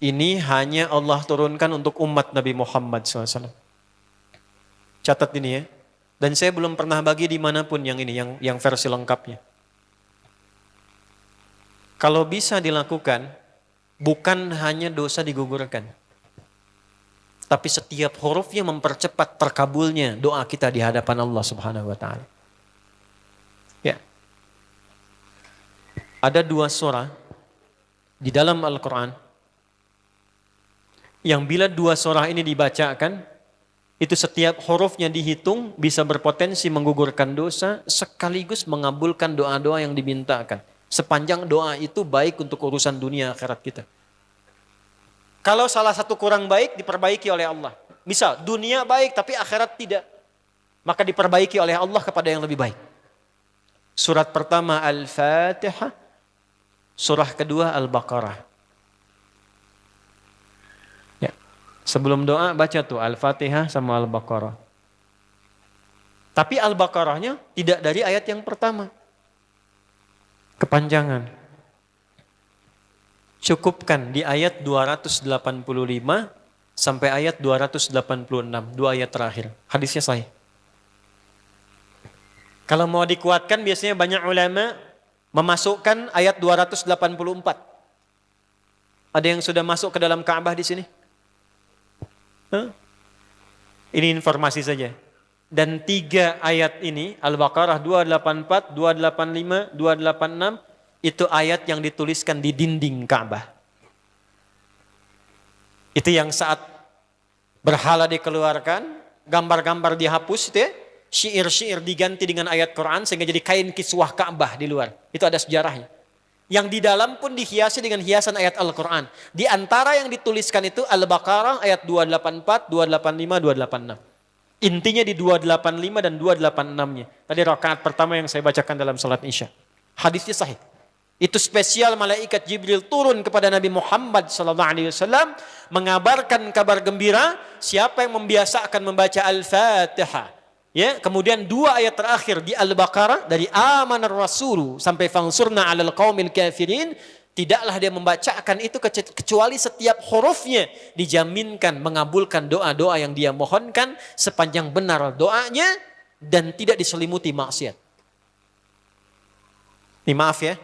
Ini hanya Allah turunkan untuk umat Nabi Muhammad SAW. Catat ini ya. Dan saya belum pernah bagi dimanapun yang ini, yang versi lengkapnya. Kalau bisa dilakukan, bukan hanya dosa digugurkan, tapi setiap hurufnya mempercepat terkabulnya doa kita di hadapan Allah Subhanahu wa taala. Ya. Ada 2 surah di dalam Al-Qur'an yang bila 2 surah ini dibacakan, itu setiap hurufnya dihitung bisa berpotensi menggugurkan dosa sekaligus mengabulkan doa-doa yang dimintakan. Sepanjang doa itu baik untuk urusan dunia akhirat kita. Kalau salah satu kurang baik diperbaiki oleh Allah. Misal dunia baik tapi akhirat tidak, maka diperbaiki oleh Allah kepada yang lebih baik. Surat pertama Al-Fatihah, surah kedua Al-Baqarah. Sebelum doa baca tuh Al-Fatihah sama Al-Baqarah. Tapi Al-Baqarahnya tidak dari ayat yang pertama. Kepanjangan. Cukupkan di ayat 285 sampai ayat 286, 2 ayat terakhir. Hadisnya sahih. Kalau mau dikuatkan biasanya banyak ulama memasukkan ayat 284. Ada yang sudah masuk ke dalam Ka'bah di sini? Ini informasi saja. Dan 3 ayat ini, Al-Baqarah 284, 285, 286, itu ayat yang dituliskan di dinding Ka'bah. Itu yang saat berhala dikeluarkan, gambar-gambar dihapus, itu ya, syair-syair diganti dengan ayat Quran sehingga jadi kain kiswah Ka'bah di luar. Itu ada sejarahnya. Yang di dalam pun dihiasi dengan hiasan ayat Al-Quran. Di antara yang dituliskan itu Al-Baqarah ayat 284, 285, 286. Intinya di 285 dan 286-nya. Tadi rakaat pertama yang saya bacakan dalam salat Isya. Hadisnya sahih. Itu spesial malaikat Jibril turun kepada Nabi Muhammad SAW mengabarkan kabar gembira siapa yang membiasakan membaca Al-Fatihah. Ya, kemudian 2 ayat terakhir di Al-Baqarah dari amanar rasulu sampai fansurna 'alal qaumil kafirin, tidaklah dia membacakan itu kecuali setiap hurufnya dijaminkan mengabulkan doa-doa yang dia mohonkan sepanjang benar doanya dan tidak diselimuti maksiat. Ini maaf ya.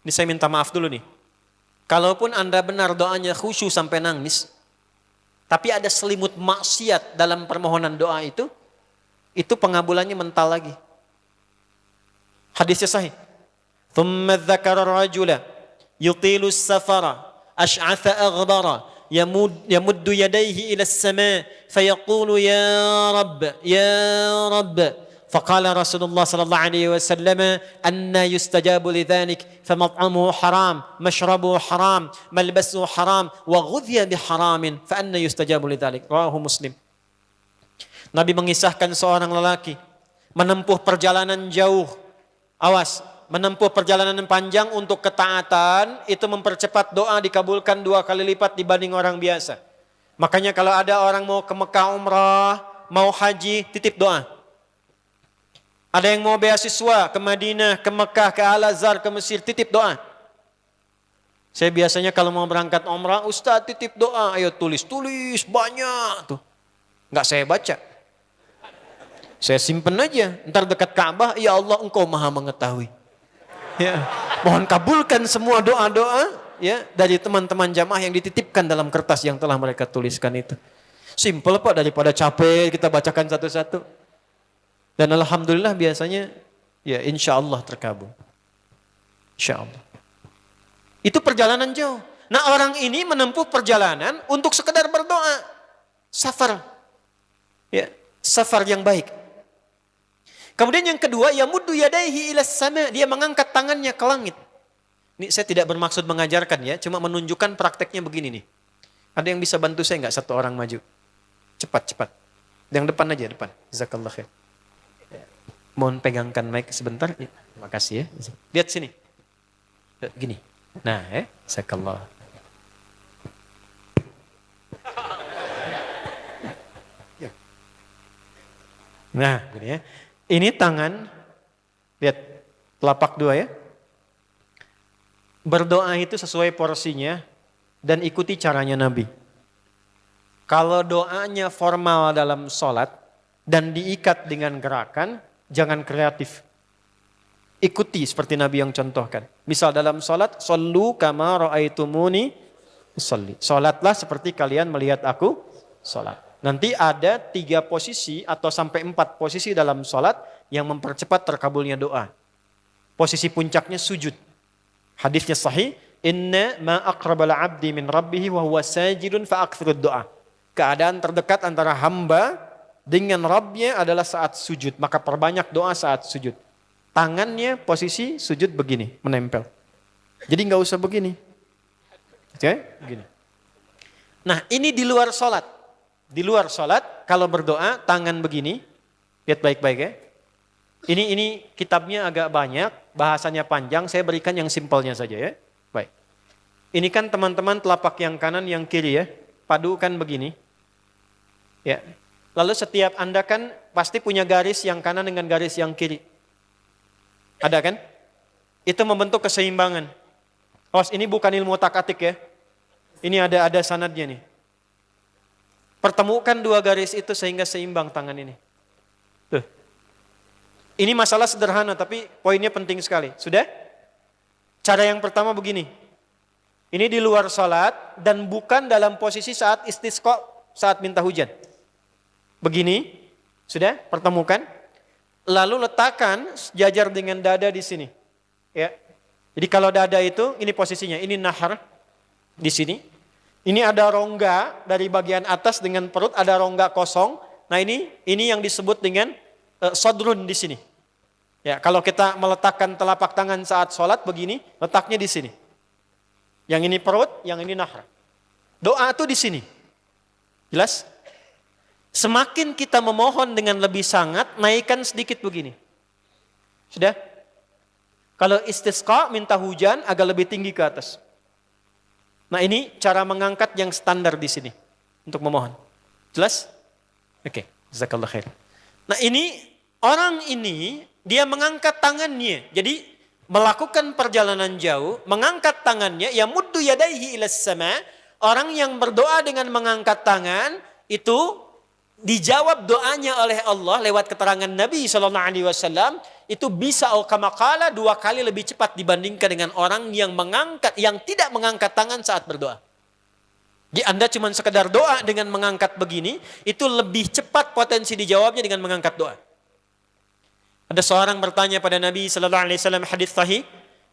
Ini saya minta maaf dulu nih. Kalaupun Anda benar doanya khusyuk sampai nangis, tapi ada selimut maksiat dalam permohonan doa itu pengabulannya mental lagi. Hadisnya sahih. Thumma dzakara rajula yutilu as-safara ash'atha aghdara yamuddu yadayhi ila as-sama' fayaqulu ya rabb faqala Rasulullah sallallahu alaihi wasallam anna yustajabu lidzalik famat'amuhu haram mashrabuhu haram malbasuhu haram wa ghudhiya biharamin fa anna yustajabu lidzalik. Rawahu Muslim. Nabi mengisahkan seorang lelaki menempuh perjalanan jauh. Awas, menempuh perjalanan panjang untuk ketaatan itu mempercepat doa dikabulkan 2 kali lipat dibanding orang biasa. Makanya kalau ada orang mau ke Mekah umrah, mau haji, titip doa. Ada yang mau beasiswa ke Madinah, ke Mekah, ke Al-Azhar, ke Mesir, titip doa. Saya biasanya kalau mau berangkat umrah, Ustaz titip doa, ayo tulis banyak tuh. Enggak saya baca. Saya simpen aja, ntar dekat Ka'bah, ya Allah engkau maha mengetahui. Ya, mohon kabulkan semua doa-doa ya dari teman-teman jamaah yang dititipkan dalam kertas yang telah mereka tuliskan itu. Simple Pak, daripada capek kita bacakan satu-satu. Dan alhamdulillah biasanya ya insya Allah terkabul. Insya Allah. Itu perjalanan jauh. Nah orang ini menempuh perjalanan untuk sekedar berdoa. Safar. Ya, safar yang baik. Kemudian yang kedua, yamuddu yadaihi ilas sama, dia mengangkat tangannya ke langit. Ini saya tidak bermaksud mengajarkan ya, cuma menunjukkan prakteknya begini nih. Ada yang bisa bantu saya enggak satu orang maju? Cepat. Yang depan aja, depan. Jazakallah khair. Mohon pegangkan mic sebentar. Ya, terima kasih ya. Lihat sini. Gini. Nah, jazakallah. Nah, gini ya. Ini tangan, lihat telapak 2 ya. Berdoa itu sesuai porsinya, dan ikuti caranya Nabi. Kalau doanya formal dalam sholat dan diikat dengan gerakan, jangan kreatif. Ikuti seperti Nabi yang contohkan. Misal dalam sholat, "Shollu kama ra'aitumuni usolli." Sholatlah seperti kalian melihat aku sholat. Nanti ada 3 posisi atau sampai 4 posisi dalam sholat yang mempercepat terkabulnya doa. Posisi puncaknya sujud. Hadisnya sahih, "Inna ma aqrabal 'abdi min rabbih wa huwa sajidun fa aktsirud doa." Keadaan terdekat antara hamba dengan Rabbnya adalah saat sujud, maka perbanyak doa saat sujud. Tangannya posisi sujud begini, menempel. Jadi nggak usah begini. Oke, begini. Nah, ini di luar sholat. Di luar sholat, kalau berdoa tangan begini, lihat baik-baik ya. Ini kitabnya agak banyak, bahasanya panjang, saya berikan yang simpelnya saja ya. Baik. Ini kan teman-teman telapak yang kanan, yang kiri ya. Padukan begini. Ya. Lalu setiap Anda kan pasti punya garis yang kanan dengan garis yang kiri. Ada kan? Itu membentuk keseimbangan. Oh, ini bukan ilmu otak-atik ya. Ini ada sanadnya nih. Pertemukan 2 garis itu sehingga seimbang tangan ini. Tuh. Ini masalah sederhana tapi poinnya penting sekali. Sudah? Cara yang pertama begini. Ini di luar salat dan bukan dalam posisi saat istisqa, saat minta hujan. Begini. Sudah? Pertemukan. Lalu letakkan sejajar dengan dada di sini. Ya. Jadi kalau dada itu ini posisinya, ini nahar di sini. Ini ada rongga dari bagian atas dengan perut, ada rongga kosong. Nah ini yang disebut dengan sodrun di sini. Ya, kalau kita meletakkan telapak tangan saat sholat begini, letaknya di sini. Yang ini perut, yang ini nahar. Doa itu di sini. Jelas? Semakin kita memohon dengan lebih sangat, naikkan sedikit begini. Sudah? Kalau istisqa minta hujan agak lebih tinggi ke atas. Nah ini cara mengangkat yang standar di sini untuk memohon. Jelas? Oke, jazakallah khair. Nah ini orang ini dia mengangkat tangannya. Jadi melakukan perjalanan jauh, mengangkat tangannya, ya muddu yadaihi ilas sama. Orang yang berdoa dengan mengangkat tangan itu dijawab doanya oleh Allah lewat keterangan Nabi SAW, itu bisa al-kamakala 2 kali lebih cepat dibandingkan dengan orang yang tidak mengangkat tangan saat berdoa. Jadi Anda cuma sekedar doa dengan mengangkat begini, itu lebih cepat potensi dijawabnya dengan mengangkat doa. Ada seorang bertanya pada Nabi SAW, hadis sahih,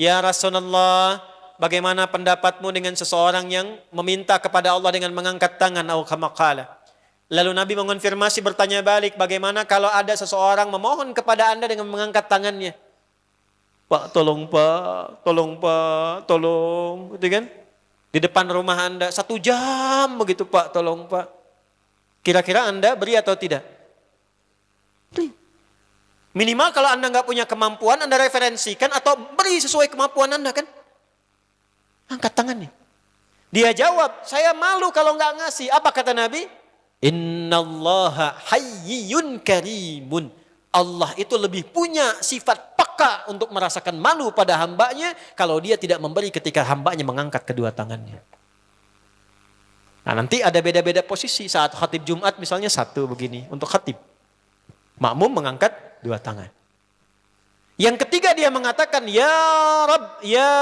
"Ya Rasulullah, bagaimana pendapatmu dengan seseorang yang meminta kepada Allah dengan mengangkat tangan al-kamakala?" Lalu Nabi mengonfirmasi, bertanya balik, bagaimana kalau ada seseorang memohon kepada Anda dengan mengangkat tangannya? "Pak, tolong Pak, tolong Pak, tolong." Gitu kan? Di depan rumah Anda, 1 jam begitu, "Pak, tolong Pak." Kira-kira Anda beri atau tidak? Beri. Minimal kalau Anda nggak punya kemampuan, Anda referensikan atau beri sesuai kemampuan Anda kan? Angkat tangannya. Dia jawab, "Saya malu kalau nggak ngasih." Apa kata Nabi? "Innallaha hayyun karimun." Allah itu lebih punya sifat peka untuk merasakan malu pada hambanya kalau dia tidak memberi ketika hambanya mengangkat kedua tangannya. Nah nanti ada beda-beda posisi saat khatib Jumat misalnya 1 begini untuk khatib. Makmum mengangkat 2 tangan. Yang ketiga dia mengatakan, "Ya Rabb, Ya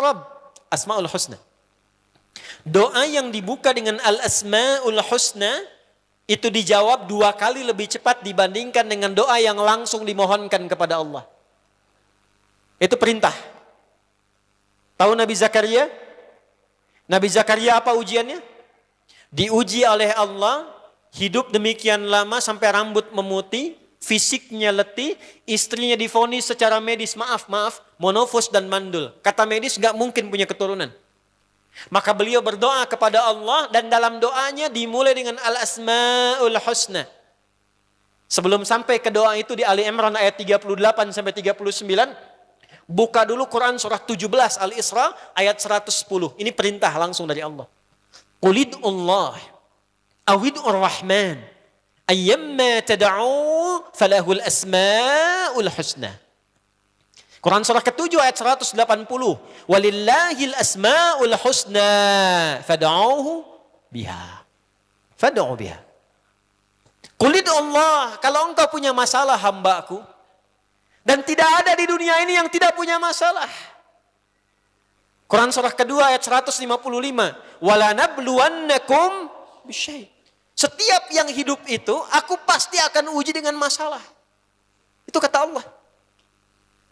Rabb." Asma'ul Husna. Doa yang dibuka dengan Al-Asma'ul Husna itu dijawab 2 kali lebih cepat dibandingkan dengan doa yang langsung dimohonkan kepada Allah. Itu perintah. Tahu Nabi Zakaria? Nabi Zakaria apa ujiannya? Diuji oleh Allah, hidup demikian lama sampai rambut memutih, fisiknya letih, istrinya divonis secara medis, maaf, monofos dan mandul. Kata medis gak mungkin punya keturunan. Maka beliau berdoa kepada Allah dan dalam doanya dimulai dengan Al-Asma'ul Husna. Sebelum sampai ke doa itu di Ali Imran ayat 38 sampai 39, buka dulu Quran surah 17 Al-Isra ayat 110. Ini perintah langsung dari Allah. Qulidullah awidur rahman ayyamma tad'u falahul asma'ul husna. Quran surah ke-7 ayat 180. Walillahil asma'ul husna fad'uhu biha. Fad'u biha. Qul Allah, kalau engkau punya masalah hambaku, dan tidak ada di dunia ini yang tidak punya masalah. Quran surah kedua ayat 155. Wala nabluwannakum bisyai'. Setiap yang hidup itu, aku pasti akan uji dengan masalah. Itu kata Allah.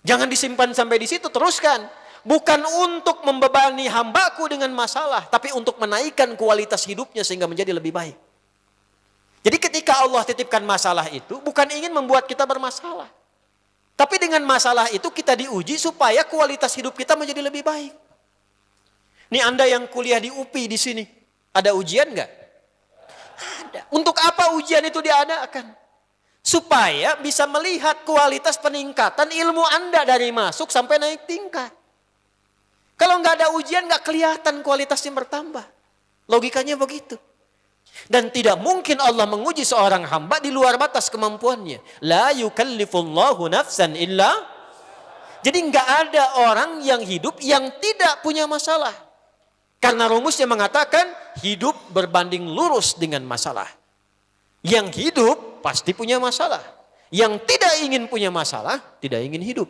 Jangan disimpan sampai di situ, teruskan. Bukan untuk membebani hambaku dengan masalah, tapi untuk menaikkan kualitas hidupnya sehingga menjadi lebih baik. Jadi ketika Allah titipkan masalah itu, bukan ingin membuat kita bermasalah. Tapi dengan masalah itu kita diuji supaya kualitas hidup kita menjadi lebih baik. Nih Anda yang kuliah di UPI di sini, ada ujian nggak? Ada. Untuk apa ujian itu diadakan? Supaya bisa melihat kualitas peningkatan ilmu Anda dari masuk sampai naik tingkat. Kalau nggak ada ujian nggak kelihatan kualitasnya bertambah. Logikanya begitu. Dan tidak mungkin Allah menguji seorang hamba di luar batas kemampuannya. La yukallifullahu nafsan illa. Jadi nggak ada orang yang hidup yang tidak punya masalah. Karena rumusnya mengatakan hidup berbanding lurus dengan masalah. Yang hidup pasti punya masalah. Yang tidak ingin punya masalah, tidak ingin hidup.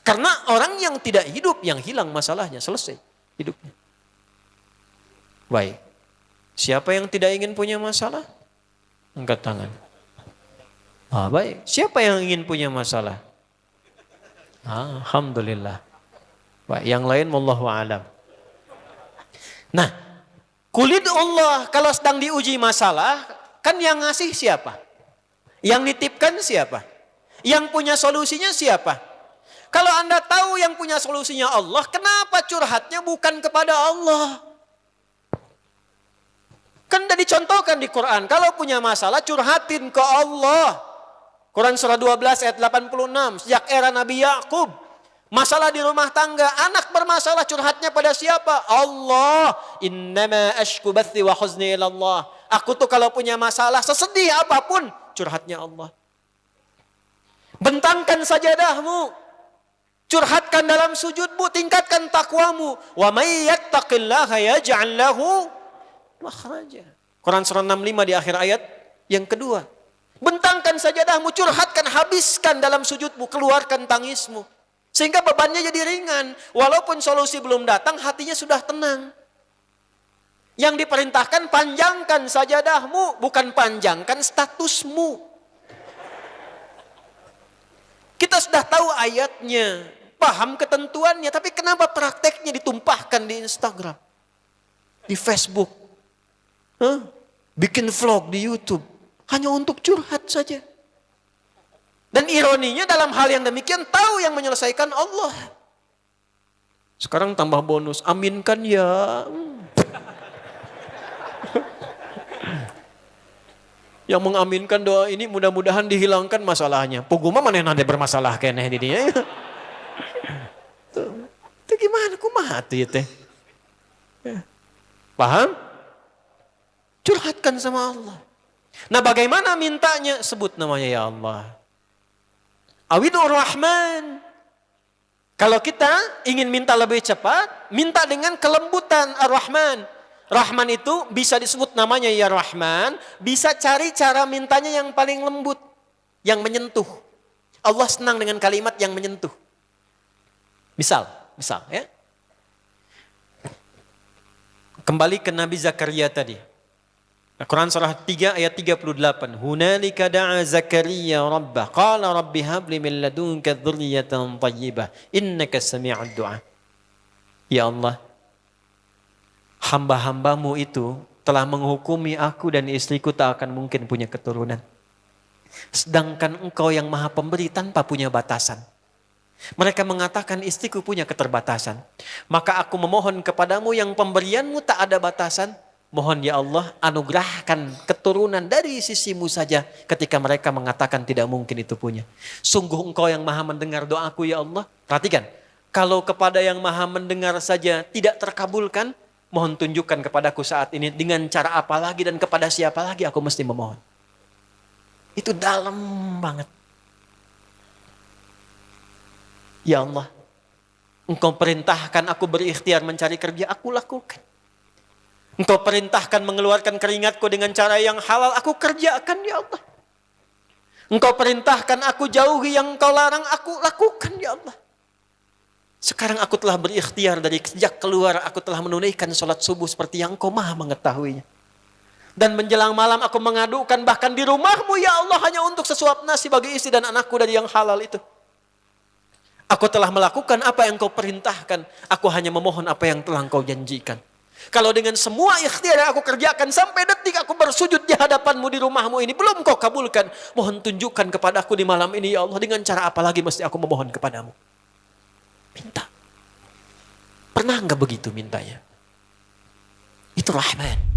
Karena orang yang tidak hidup, yang hilang masalahnya, selesai hidupnya. Baik. Siapa yang tidak ingin punya masalah? Angkat tangan. Baik. Siapa yang ingin punya masalah? Alhamdulillah. Baik. Yang lain wallahu a'lam. Nah, kulit Allah kalau sedang diuji masalah, kan yang ngasih siapa? Yang nitipkan siapa? Yang punya solusinya siapa? Kalau Anda tahu yang punya solusinya Allah, kenapa curhatnya bukan kepada Allah? Kan sudah dicontohkan di Quran, kalau punya masalah curhatin ke Allah. Quran surah 12 ayat 86, sejak era Nabi Yakub. Masalah di rumah tangga, anak bermasalah curhatnya pada siapa? Allah. Innama ashku bathi wa huzni ilallah. Aku tuh kalau punya masalah, sesedih apapun, curhatnya Allah. Bentangkan sajadahmu. Curhatkan dalam sujudmu, tingkatkan takwamu. Wa may yattaqillaha yaj'al lahu makhraja. Quran surah 65 di akhir ayat yang kedua. Bentangkan sajadahmu, curhatkan, habiskan dalam sujudmu, keluarkan tangismu. Sehingga bebannya jadi ringan. Walaupun solusi belum datang, hatinya sudah tenang. Yang diperintahkan panjangkan sajadahmu, bukan panjangkan statusmu. Kita sudah tahu ayatnya, paham ketentuannya, tapi kenapa prakteknya ditumpahkan di Instagram, di Facebook, bikin vlog di YouTube, hanya untuk curhat saja. Dan ironinya dalam hal yang demikian tahu yang menyelesaikan Allah. Sekarang tambah bonus, aminkan ya. Yang mengaminkan doa ini mudah-mudahan dihilangkan masalahnya. Puguma mana nanti bermasalah kene di dia. Itu gimana kumaha tuh teh? Paham? Curhatkan sama Allah. Nah, bagaimana mintanya? Sebut namanya ya Allah. Awidur Rahman. Kalau kita ingin minta lebih cepat, minta dengan kelembutan Ar-Rahman. Rahman itu bisa disebut namanya ya Rahman, bisa cari cara mintanya yang paling lembut, yang menyentuh. Allah senang dengan kalimat yang menyentuh. Misal ya. Kembali ke Nabi Zakaria tadi. Quran surah 3 ayat 38. Hunalika da'a Zakaria rabbah. Qala rabbi habli min ladunka dzurriyyatan thayyibah. Innaka sami'ud du'a. Ya Allah, hamba-hambamu itu telah menghukumi aku dan istriku tak akan mungkin punya keturunan. Sedangkan engkau yang maha pemberi tanpa punya batasan. Mereka mengatakan istriku punya keterbatasan. Maka aku memohon kepadamu yang pemberianmu tak ada batasan. Mohon ya Allah anugerahkan keturunan dari sisimu saja ketika mereka mengatakan tidak mungkin itu punya. Sungguh engkau yang maha mendengar doaku ya Allah. Perhatikan, kalau kepada yang maha mendengar saja tidak terkabulkan, mohon tunjukkan kepadaku saat ini dengan cara apa lagi dan kepada siapa lagi aku mesti memohon. Itu dalam banget. Ya Allah, Engkau perintahkan aku berikhtiar mencari kerja, aku lakukan. Engkau perintahkan mengeluarkan keringatku dengan cara yang halal, aku kerjakan ya Allah. Engkau perintahkan aku jauhi yang Engkau larang, aku lakukan ya Allah. Sekarang aku telah berikhtiar dari sejak keluar, aku telah menunaikan sholat subuh seperti yang Engkau maha mengetahuinya. Dan menjelang malam aku mengadukan bahkan di rumahmu ya Allah hanya untuk sesuap nasi bagi istri dan anakku dari yang halal itu. Aku telah melakukan apa yang Engkau perintahkan, aku hanya memohon apa yang telah Engkau janjikan. Kalau dengan semua ikhtiar yang aku kerjakan sampai detik aku bersujud di hadapanmu di rumahmu ini belum Kau kabulkan, mohon tunjukkan kepadaku di malam ini ya Allah, dengan cara apa lagi mesti aku memohon kepadamu. Minta. Pernah enggak begitu mintanya? Itu Rahman.